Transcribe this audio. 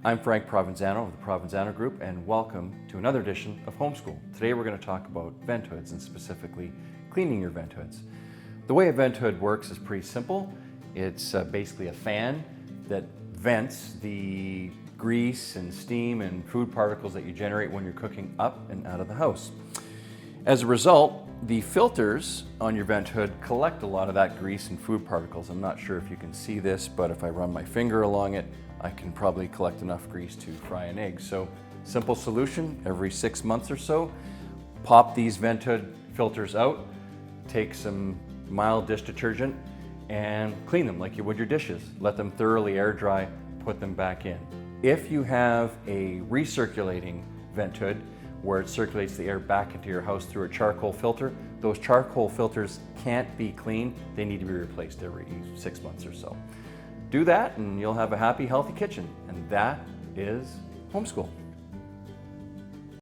I'm Frank Provenzano of the Provenzano Group, and welcome to another edition of Homeschool. Today we're going to talk about vent hoods and specifically cleaning your vent hoods. The way a vent hood works is pretty simple. It's basically a fan that vents the grease and steam and food particles that you generate when you're cooking up and out of the house. As a result, the filters on your vent hood collect a lot of that grease and food particles. I'm not sure if you can see this, but if I run my finger along it, I can probably collect enough grease to fry an egg. So, simple solution, every 6 months or so, pop these vent hood filters out, take some mild dish detergent and clean them like you would your dishes. Let them thoroughly air dry, put them back in. If you have a recirculating vent hood, where it circulates the air back into your house through a charcoal filter, those charcoal filters can't be cleaned. They need to be replaced every 6 months or so. Do that and you'll have a happy, healthy kitchen. And that is Homeschool.